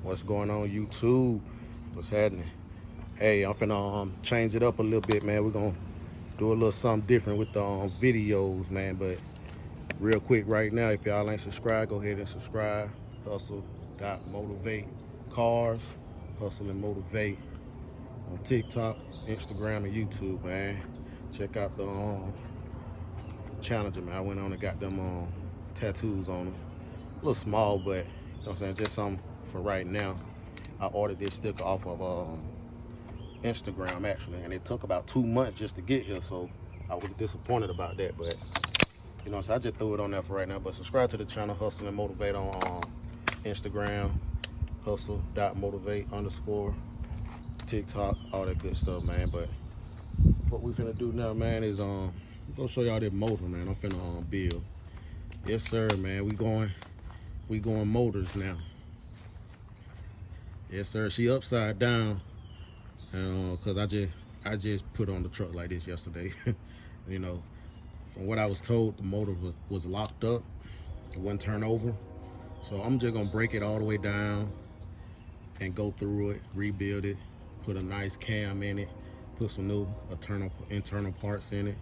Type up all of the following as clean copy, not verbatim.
What's going on, YouTube? What's happening? Hey, I'm finna change it up a little bit, man. We're gonna do a little something different with the videos, man. But real quick right now, if y'all ain't subscribed, go ahead and subscribe. Hussle.Motivate cars, Hustle and Motivate on TikTok, Instagram, and YouTube, man. Check out the Challenger, man. I went on and got them tattoos on them. A little small, but you know what I'm saying, just something for right now. I ordered this sticker off of Instagram actually, and it took about 2 months just to get here, so I was disappointed about that. But you know, so I just threw it on there for right now. But subscribe to the channel, Hustle and Motivate on Instagram, Hustle.Motivate _ TikTok, all that good stuff, man. But what we finna do now, man, is I'm gonna show y'all this motor, man. I'm finna build. Yes, sir, man. We going motors now. Yes, sir. She upside down, cause I just put on the truck like this yesterday. You know, from what I was told, the motor was locked up. It wouldn't turn over. So I'm just gonna break it all the way down and go through it, rebuild it, put a nice cam in it, put some new internal parts in it,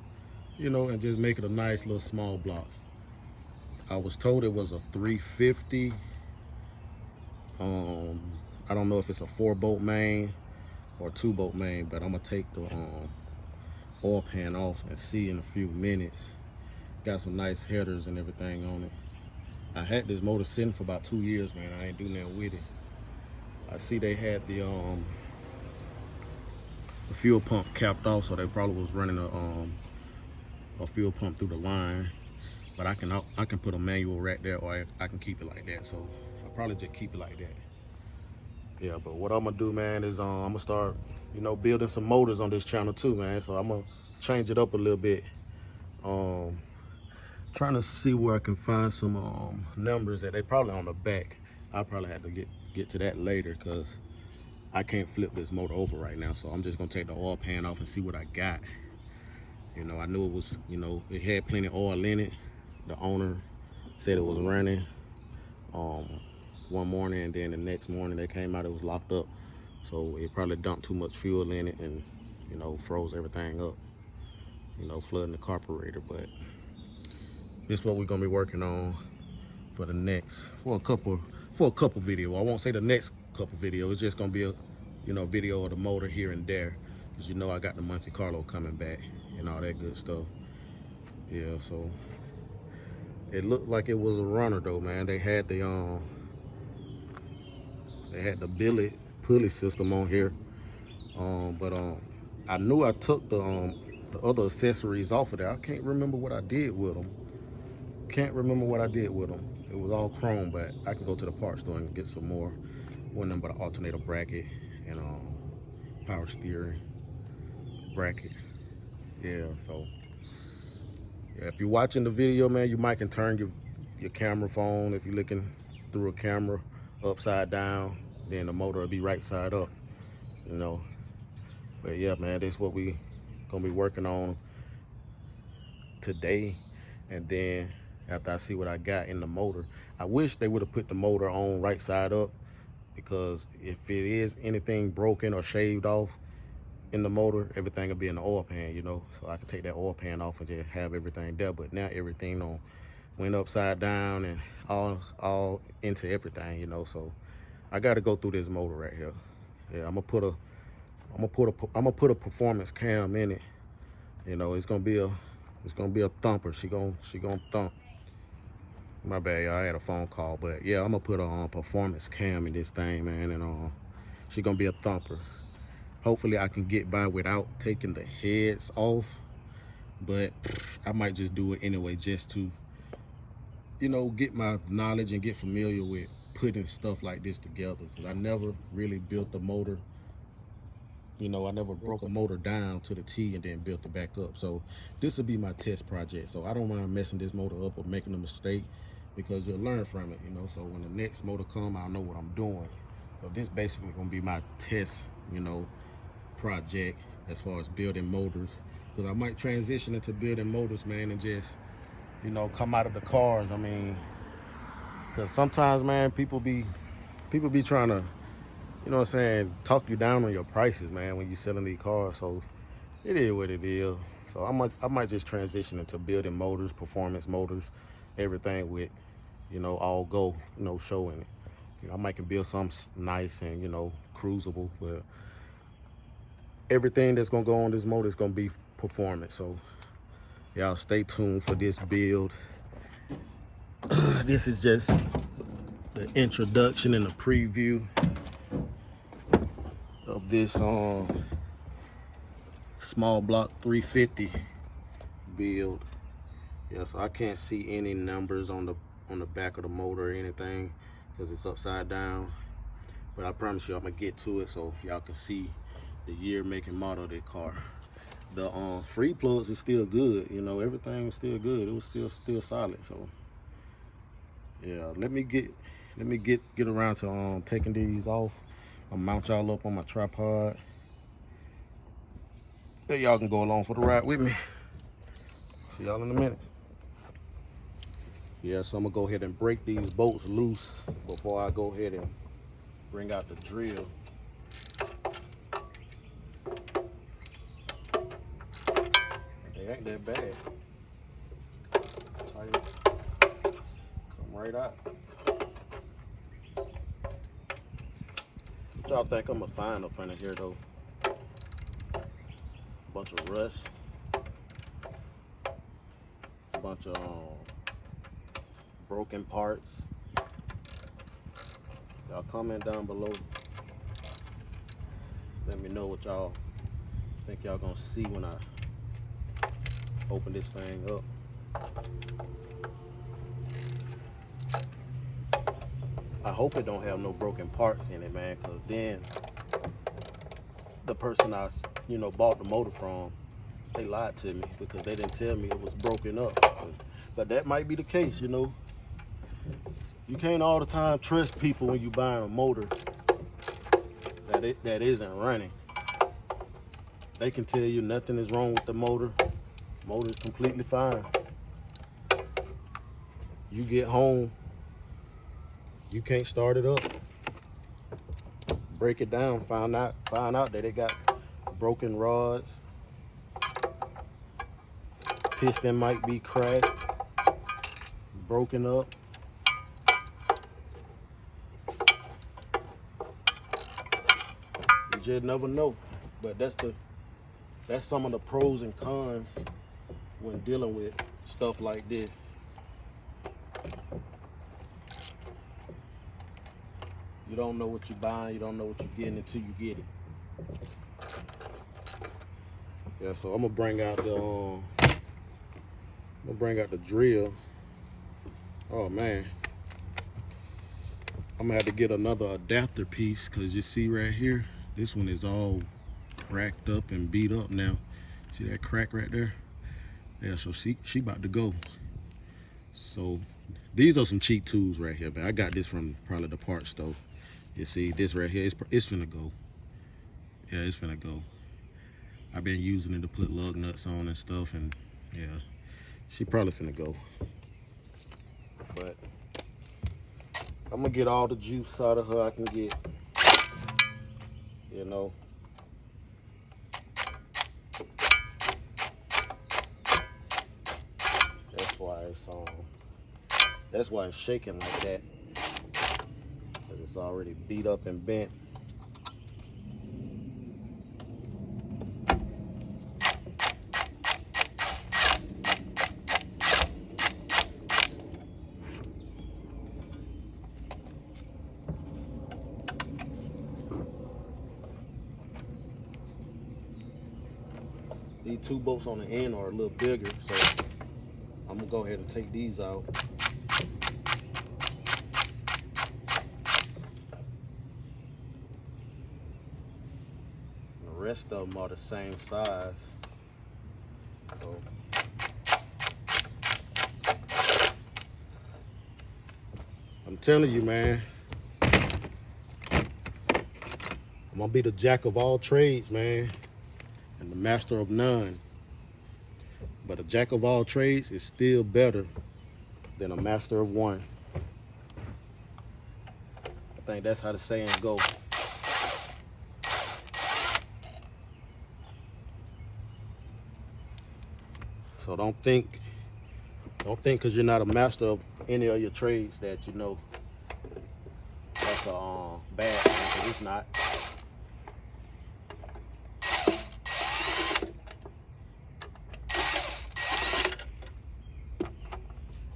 you know, and just make it a nice little small block. I was told it was a 350. I don't know if it's a 4-bolt main or 2-bolt main, but I'm gonna take the oil pan off and see in a few minutes. Got some nice headers and everything on it. I had this motor sitting for about 2 years, man. I ain't do nothing with it. I see they had the fuel pump capped off, so they probably was running a fuel pump through the line. But I can put a manual right there, or I can keep it like that. So I'll probably just keep it like that. Yeah, but what I'm gonna do, man, is I'm gonna start, you know, building some motors on this channel too, man. So I'm gonna change it up a little bit. Trying to see where I can find some numbers that they probably on the back. I probably have to get to that later, because I can't flip this motor over right now. So I'm just gonna take the oil pan off and see what I got. You know, I knew it was, you know, it had plenty of oil in it. The owner said it was running one morning, and then the next morning they came out, it was locked up. So it probably dumped too much fuel in it and, you know, froze everything up, you know, flooding the carburetor. But this is what we're gonna be working on for a couple videos. I won't say the next couple videos. It's just gonna be a, you know, video of the motor here and there, because you know I got the Monte Carlo coming back and all that good stuff. Yeah, so it looked like it was a runner though, man. They had the billet pulley system on here, but I knew I took the other accessories off of there. I can't remember what I did with them. It was all chrome, but I can go to the parts store and get some more. One number, the alternator bracket and power steering bracket. Yeah, so yeah, if you're watching the video, man, you might can turn your camera phone. If you're looking through a camera upside down, then the motor will be right side up, you know. But yeah, man, that's what we gonna be working on today. And then after I see what I got in the motor, I wish they would have put the motor on right side up, because if it is anything broken or shaved off in the motor, everything will be in the oil pan, you know. So I can take that oil pan off and just have everything there. But now everything went upside down and all into everything, you know. So I got to go through this motor right here. Yeah, I'm gonna put a performance cam in it. You know, it's gonna be a thumper. She gonna thump. My bad, y'all. I had a phone call, but yeah, I'm gonna put a performance cam in this thing, man, and she gonna be a thumper. Hopefully I can get by without taking the heads off, but I might just do it anyway, just to, you know, get my knowledge and get familiar with putting stuff like this together, because I never really built the motor. You know, I never broke a motor down to the T and then built it back up. So this will be my test project. So I don't mind messing this motor up or making a mistake, because you'll learn from it, you know. So when the next motor come, I'll know what I'm doing. So this basically gonna be my test, you know, project as far as building motors, because I might transition into building motors, man, and just, you know, come out of the cars. I mean, because sometimes, man, people be people be trying to, you know what I'm saying, talk you down on your prices, man, when you selling these cars. So it is what it is. So I might just transition into building motors, performance motors, everything with, you know, all go, you know, showing it. You know, I might can build something nice and, you know, cruisable, but everything that's gonna go on this motor is gonna be performance. So y'all stay tuned for this build. This is just the introduction and the preview of this small block 350 build. Yeah, so I can't see any numbers on the back of the motor or anything because it's upside down. But I promise you I'm gonna get to it so y'all can see the year, make, and model of that car. The free plugs is still good, you know, everything was still good. It was still solid. So yeah, let me get around to taking these off. I'll mount y'all up on my tripod. Then y'all can go along for the ride with me. See y'all in a minute. Yeah, so I'm gonna go ahead and break these bolts loose before I go ahead and bring out the drill. They ain't that bad. Tight. Come right out. What y'all think I'm gonna find up under here though? A bunch of rust. A bunch of broken parts. Y'all comment down below. Let me know what y'all think y'all gonna see when I open this thing up. I hope it don't have no broken parts in it, man, because then the person I, you know, bought the motor from, they lied to me because they didn't tell me it was broken up. But that might be the case, you know. You can't all the time trust people when you buying a motor that isn't running. They can tell you nothing is wrong with the motor. Motor is completely fine. You get home, you can't start it up. Break it down, find out that it got broken rods. Piston might be cracked, broken up. You just never know. But that's some of the pros and cons when dealing with stuff like this. You don't know what you're buying, you don't know what you're getting until you get it. Yeah, so I'm gonna bring out the drill. Oh man, I'm gonna have to get another adapter piece because you see right here, this one is all cracked up and beat up now. See that crack right there? Yeah, so she about to go. So these are some cheap tools right here, man. I got this from probably the parts store. You see this right here, it's finna go. Yeah, it's finna go. I've been using it to put lug nuts on and stuff, and yeah, she probably finna go. But I'm gonna get all the juice out of her I can get, you know. That's why it's shaking like that, because it's already beat up and bent. These two bolts on the end are a little bigger, so I'm gonna go ahead and take these out. The rest of them are the same size. So I'm telling you, man, I'm gonna be the jack of all trades, man, and the master of none. But a jack of all trades is still better than a master of one. think that's how the saying go. So don't think because you're not a master of any of your trades that you know that's a bad thing, 'cause it's not.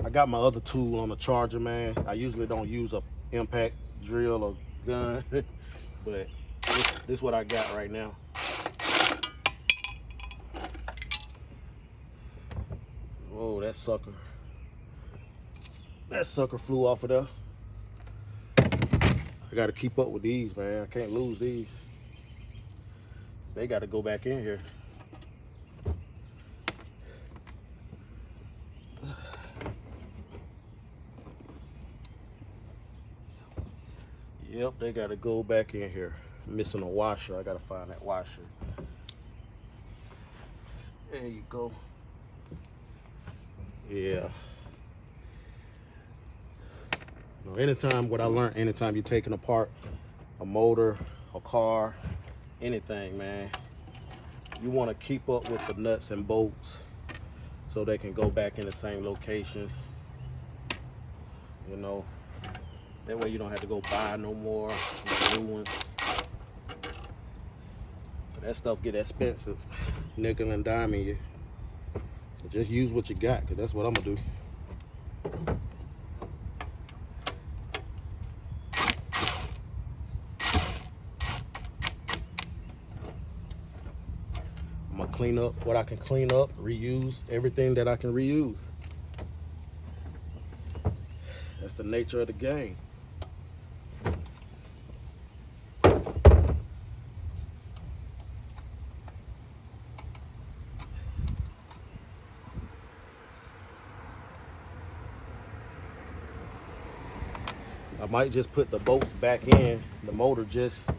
I got my other tool on the charger, man. I usually don't use a impact drill or gun, but this is what I got right now. Whoa, that sucker flew off of there. I got to keep up with these, man. I can't lose these. They got to go back in here. Yep, they got to go back in here. I'm missing a washer. I got to find that washer. There you go. Yeah. What I learned, anytime you're taking apart a motor, a car, anything, man, you want to keep up with the nuts and bolts so they can go back in the same locations. You know, that way you don't have to go buy no more new ones. But that stuff get expensive, nickel and diming you. So just use what you got, because that's what I'm gonna do. I'm gonna clean up what I can clean up, reuse everything that I can reuse. That's the nature of the game. I might just put the bolts back in the motor just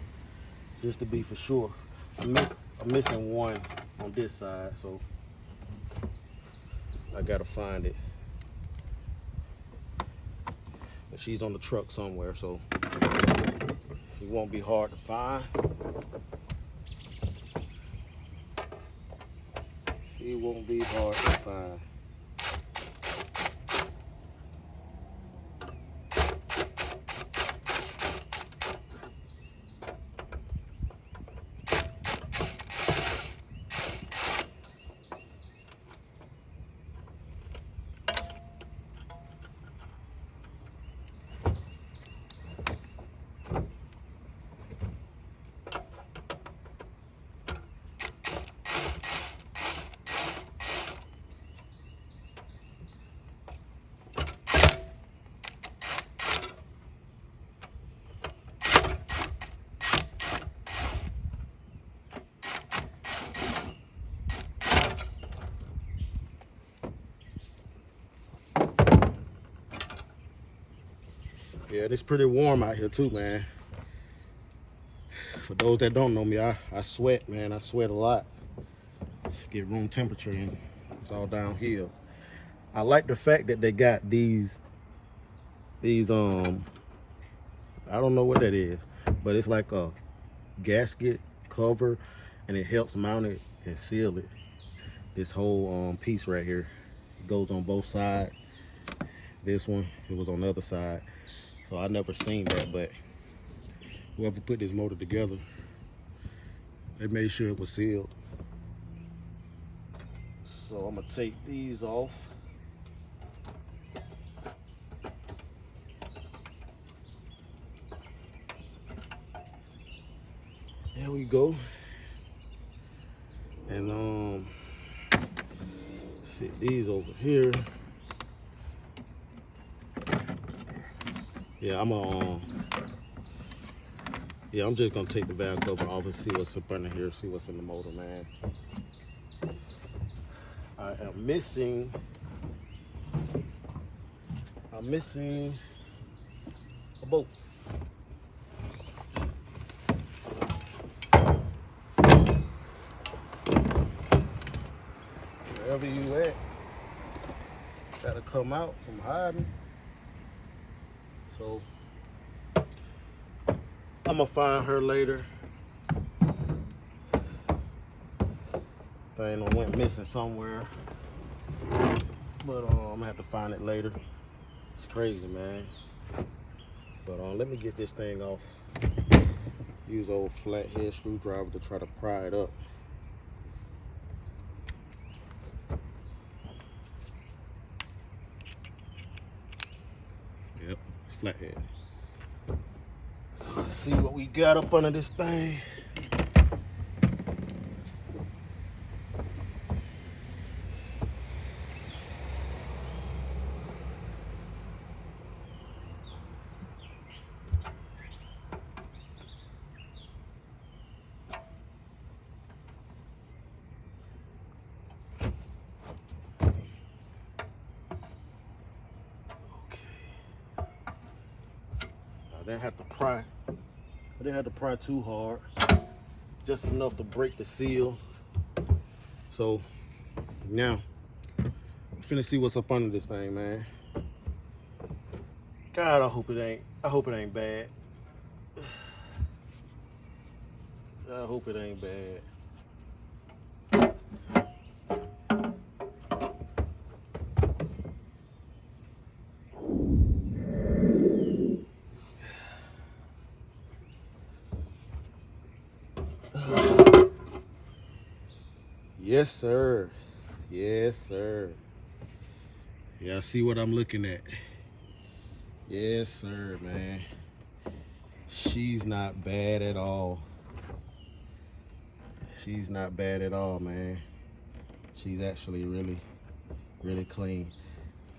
to be for sure. I'm missing one on this side, so I gotta find it. But she's on the truck somewhere, so it won't be hard to find. It won't be hard to find. Yeah, it's pretty warm out here too, man. For those that don't know me, I sweat, man. I sweat a lot. Get room temperature and it's all downhill. I like the fact that they got these I don't know what that is, but it's like a gasket cover, and it helps mount it and seal it. This whole piece right here, it goes on both sides. This one, it was on the other side. So I never seen that, but whoever put this motor together, they made sure it was sealed. So I'm gonna take these off. There we go. And sit these over here. Yeah, I'm just gonna take the valve cover off and see what's up under here, see what's in the motor, man. I'm missing a bolt. Wherever you at, gotta come out from hiding. So gonna find her later. Thing went missing somewhere, but I'm gonna have to find it later. It's crazy, man. But let me get this thing off. Use old flathead screwdriver to try to pry it up. Yep, flathead. Let's see what we got up under this thing. I didn't have to pry. I didn't have to pry too hard. Just enough to break the seal. So now I'm finna see what's up under this thing, man. God, I hope it ain't bad. I hope it ain't bad. Yes, sir. Yes, sir. Yeah, I see what I'm looking at. Yes, sir, man. She's not bad at all. She's not bad at all, man. She's actually really, really clean.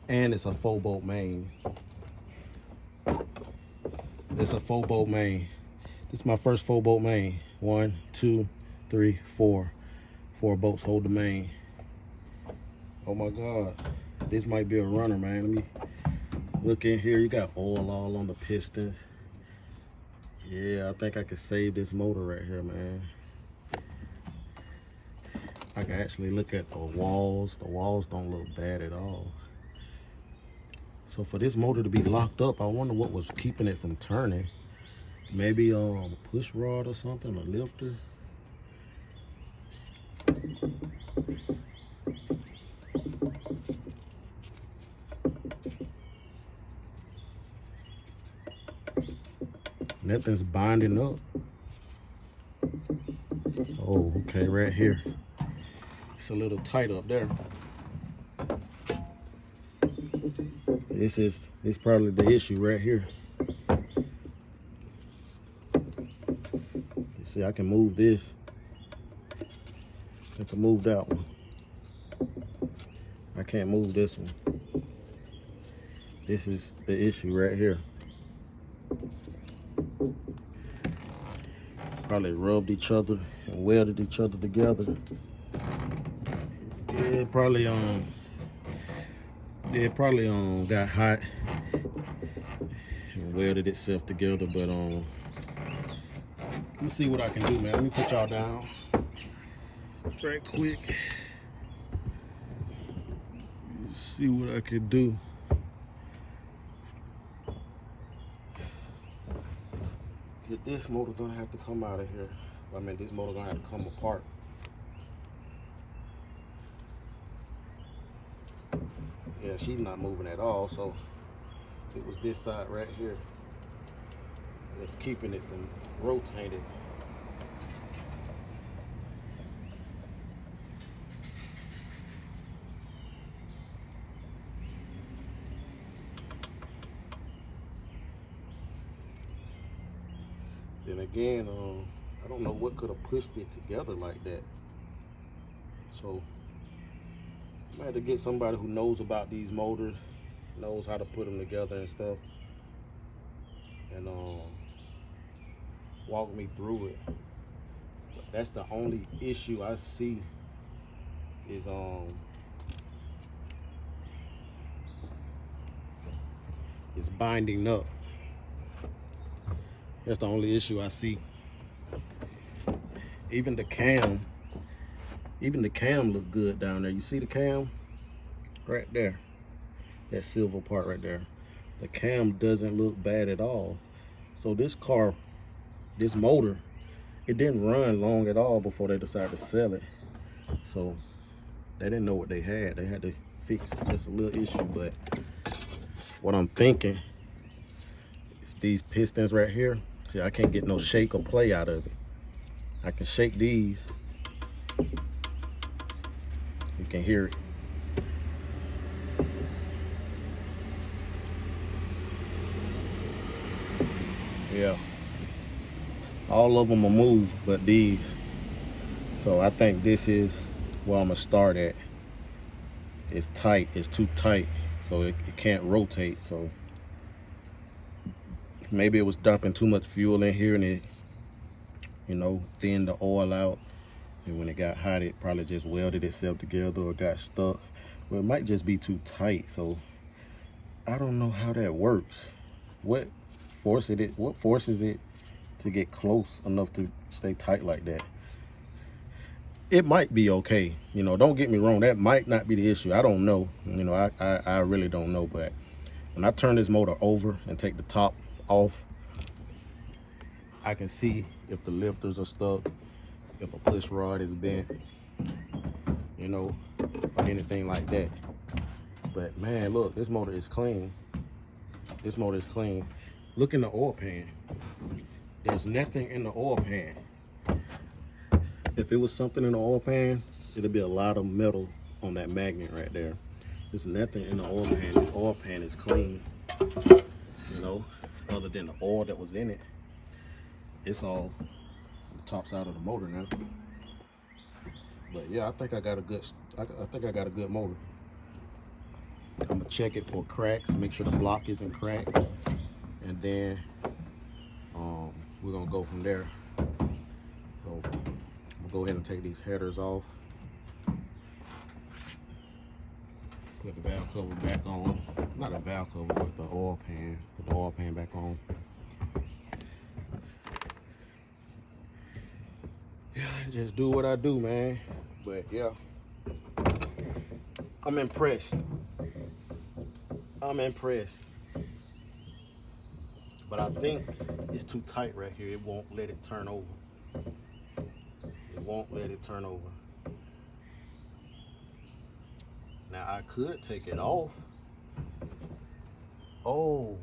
And it's a 4-bolt main. It's a 4-bolt main. This is my first 4-bolt main. 1, 2, 3, 4. 4 bolts hold the main. Oh my God. This might be a runner, man. Let me look in here. You got oil all on the pistons. Yeah, I think I can save this motor right here, man. I can actually look at the walls. The walls don't look bad at all. So for this motor to be locked up, I wonder what was keeping it from turning. Maybe a push rod or something, a lifter. Nothing's binding up. Oh, okay, right here. It's a little tight up there. This probably the issue right here. You see, I can move this. I can move that one. I can't move this one. This is the issue right here. Probably rubbed each other and welded each other together. It probably got hot and welded itself together. But let me see what I can do, man. Let me put y'all down right quick. See what I can do. This motor gonna have to come out of here. I mean, this motor gonna have to come apart. Yeah, she's not moving at all. So it was this side right here that's keeping it from rotating. Then again, I don't know what could have pushed it together like that. So I had to get somebody who knows about these motors, knows how to put them together and stuff, and walk me through it. But that's the only issue I see is binding up. That's the only issue I see. Even the cam look good down there. You see the cam right there, that silver part right there. The cam doesn't look bad at all. So this car this motor, it didn't run long at all before they decided to sell it. So they didn't know what they had. They had to fix just a little issue. But what I'm thinking is these pistons right here. See, I can't get no shake or play out of it. I can shake these. You can hear it. Yeah. All of them are moved, but these. So I think this is where I'm gonna start at. It's tight, it's too tight, so it can't rotate. So maybe it was dumping too much fuel in here and it, you know, thinned the oil out. And when it got hot, it probably just welded itself together or got stuck. Well, it might just be too tight. So I don't know how that works. What forces it to get close enough to stay tight like that? It might be okay. You know, don't get me wrong. That might not be the issue. I don't know. You know, I really don't know. But when I turn this motor over and take the top off, I can see if the lifters are stuck, if a push rod is bent, you know, or anything like that. But man, look, this motor is clean. This motor is clean. Look in the oil pan. There's nothing in the oil pan. If it was something in the oil pan, it'd be a lot of metal on that magnet right there. There's nothing in the oil pan. This oil pan is clean, you know, other than the oil that was in it. It's all on the top side of the motor now. But yeah, I think I got a good motor. I'm gonna check it for cracks, make sure the block isn't cracked, and then we're gonna go from there. So I'm gonna go ahead and take these headers off. Put the valve cover back on. Not a valve cover, but the oil pan. Put the oil pan back on. Yeah, just do what I do, man. But yeah, I'm impressed. I'm impressed. But I think it's too tight right here. It won't let it turn over. It won't let it turn over. Now I could take it off. Oh.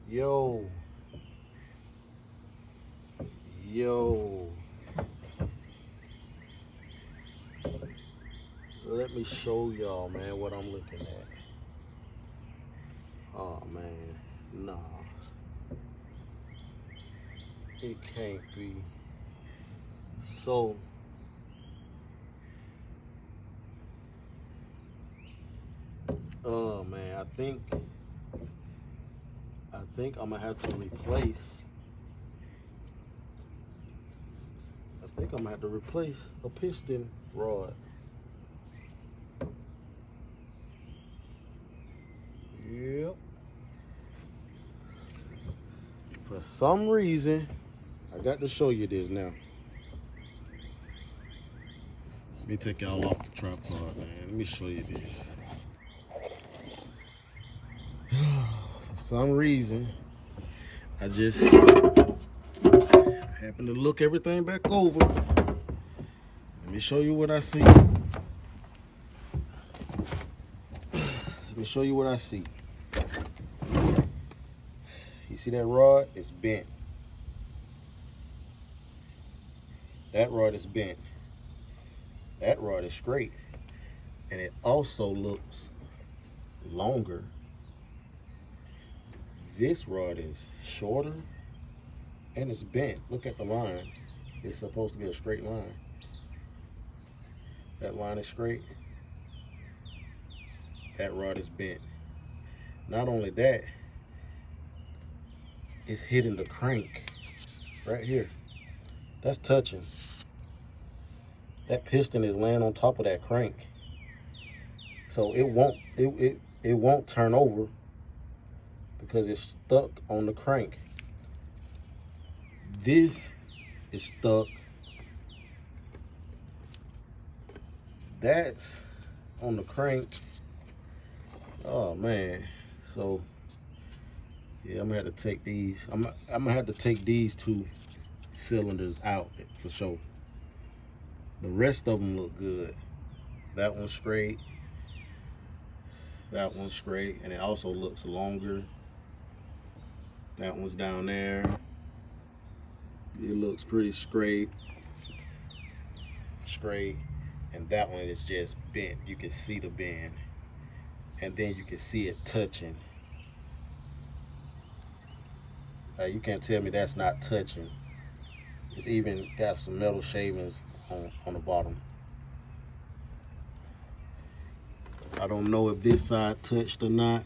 Yo. Let me show y'all, man, what I'm looking at. Oh man, nah. It can't be. So oh man, I think I'm gonna have to replace. I think I'm gonna have to replace a piston rod. Yep. For some reason, I got to show you this now. Let me take y'all off the tripod, man. Let me show you this. For some reason, I just happened to look everything back over. Let me show you what I see. Let me show you what I see. You see that rod? It's bent. That rod is bent. That rod is straight. And it also looks longer. This rod is shorter and it's bent. Look at the line. It's supposed to be a straight line. That line is straight. That rod is bent. Not only that, it's hitting the crank right here. That's touching. That piston is laying on top of that crank. So it won't turn over because it's stuck on the crank. This is stuck. That's on the crank. Oh man. So Yeah, I'm gonna have to take these. I'm gonna have to take these two cylinders out for sure. The rest of them look good. That one's straight. That one's straight, and it also looks longer. That one's down there. It looks pretty straight. And that one is just bent. You can see the bend, and then you can see it touching. You can't tell me that's not touching. It's even got some metal shavings on the bottom. I don't know if this side touched or not,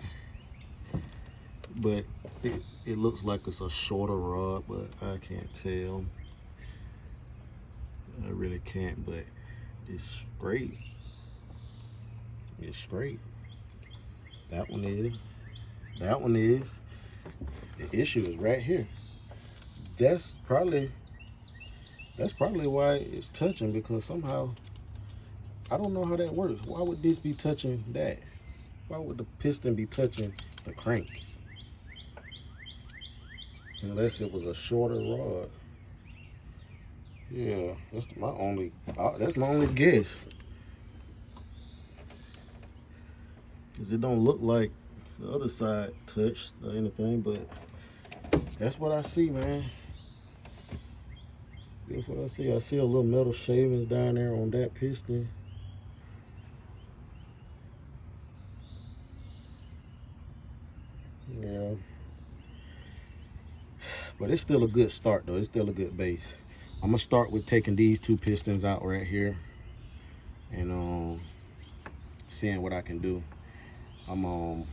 but it looks like it's a shorter rod, but I can't tell. I really can't, but it's straight. It's straight. That one is. That one is. The issue is right here. That's probably why it's touching, because somehow I don't know how that works. Why would this be touching that? Why would the piston be touching the crank? Unless it was a shorter rod. Yeah, that's my only guess. Cause it don't look like the other side touched or anything, but that's what I see, man. That's what I see. I see a little metal shavings down there on that piston. Yeah. But it's still a good start though. It's still a good base. I'm gonna start with taking these two pistons out right here and seeing what I can do. I'm gonna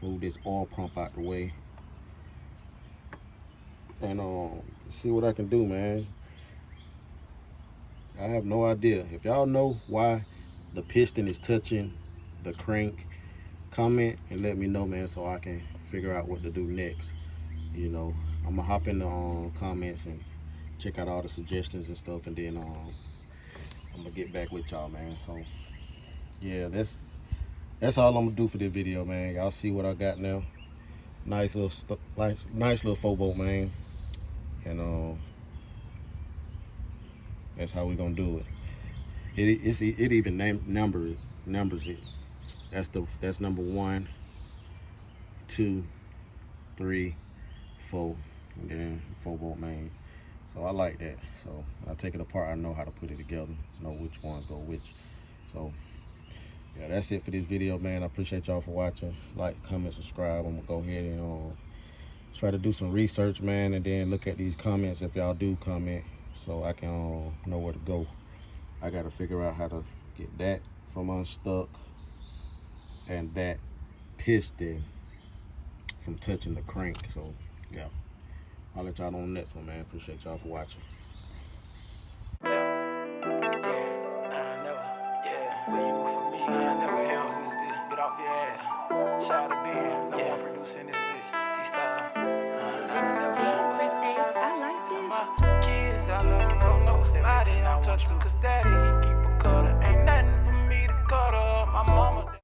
move this oil pump out the way and see what I can do, man. I have no idea. If y'all know why the piston is touching the crank, comment and let me know, man, so I can figure out what to do next. You know, I'm gonna hop in the comments and check out all the suggestions and stuff, and then I'm gonna get back with y'all, man. So yeah, that's all I'm gonna do for this video, man. Y'all see what I got now. Nice little 4-bolt, man. And that's how we gonna do it. It even numbers it. That's number 1, 2, 3, 4, and then 4-bolt main. So I like that. So when I take it apart, I know how to put it together, know which ones go which. So yeah, that's it for this video, man. I appreciate y'all for watching. Like, comment, subscribe. I'm gonna go ahead and try to do some research, man, and then look at these comments if y'all do comment, so I can know where to go. I gotta figure out how to get that from unstuck and that piston from touching the crank. So yeah, I'll let y'all know on the next one, man. Appreciate y'all for watching.